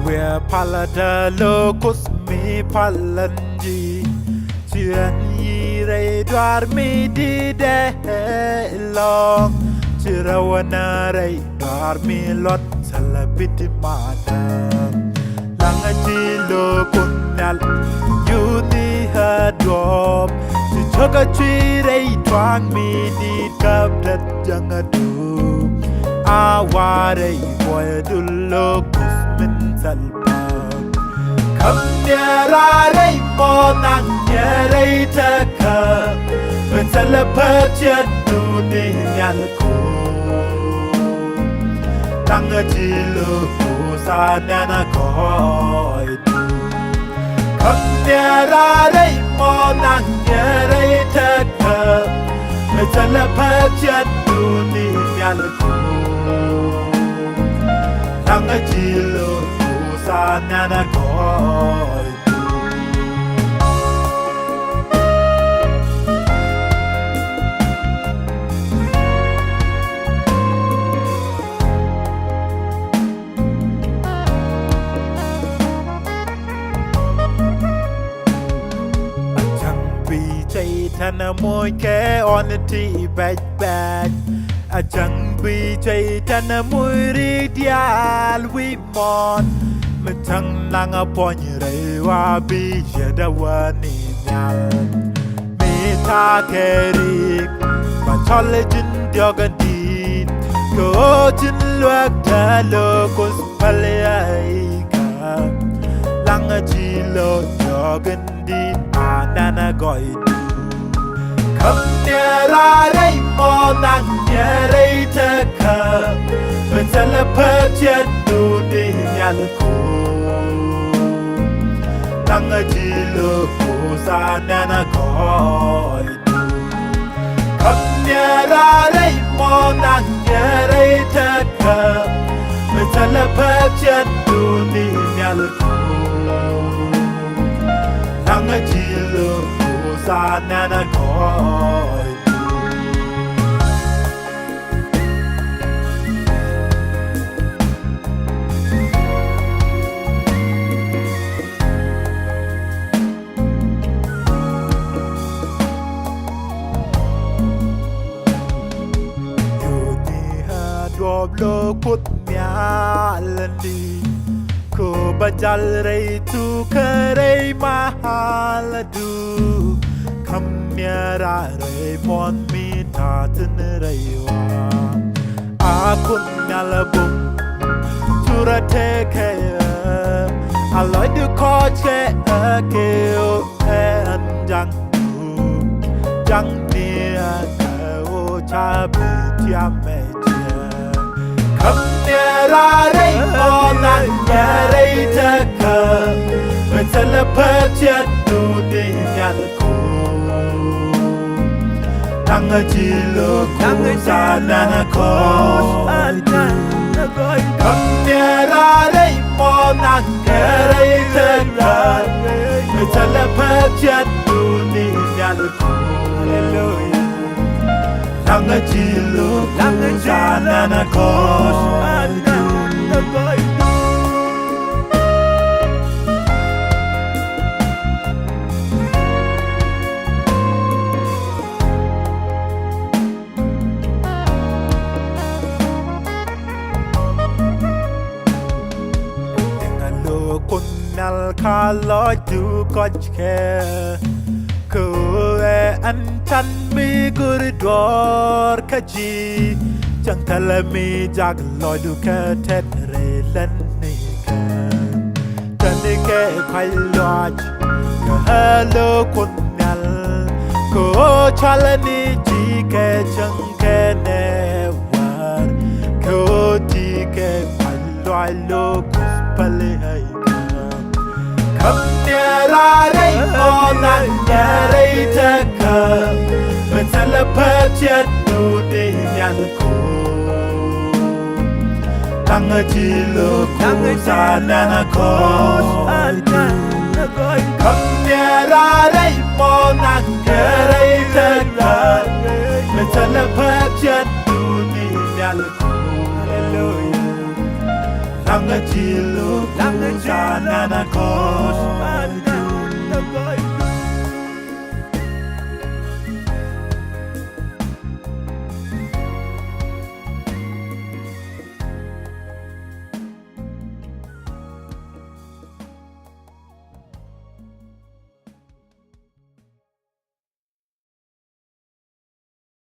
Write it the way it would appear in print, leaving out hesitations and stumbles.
Where palada locus mi palanji Chiran yire dwar mi di de long Chirawana rei dwar mi lot salabiti mata Langa chilo kunal Yudi hadwop Chichoka chirei twang mi di kablat jangadu Awarei boy du locus min salpag Kam nyarai mo nang nyarai taka Min salapag chadu ni nyalko Tanga chilo sa nana koi tu Kam nyarai mo nang nyarai taka Min salapag chadu ni nyalko Tanga chilo sa nana koi Thana moy ke on the tea bag A chang bi chay thana moy ri dial we mon Me chang nang a pon re wa bi yada wa ni nyal Me ta ke ri Ma chole jin diogan di Ko jin luak ta lo kus pale ai ka Lang a chi lo diogan di Anana goi Kam nyarai mo nang nyarai taka Min salapag chadu ni nyalko Nanga chilo ko sa nana koi tu Kam nyarai mo nang nyarai taka Min salapag chadu ni nyalko Nanga chilo sa nana koi Lo kut myalandi Ko bajal rei tu kerei mahaladu Kam myara rei mon mi tatin rei wa Akun nyalabum Chura teke Aloy du koche ke o anjang Jang nia ke o chabi tiame Kam nyarai mo nang nyarai taka Min salapag chadu ni nyalko Tanga chilo ko sa nana koi Kam nyarai mo nang nyarai taka Min salapag chadu ni nyalko Tanga chilo ko sa nana koi Ngalo kunal kaloi tu kochke Ko an chan mi gurdwar kaji Chẳng thala mi jag loi du ka tet re lan ni ka Tan ni ke khai loi Ka halo kunal Ko chala ni ji ke chang ke ne war Ko ji ke khai loi lo kus pale hai ka Kam nyarai mo nang nyarai taka Min salapag chadu ni nyalko Tanga chilo ko sa nana koi Kam nyarai mo nang nyarai taka Min salapag chadu ni nyalko Tanga chilo ko Sana na kos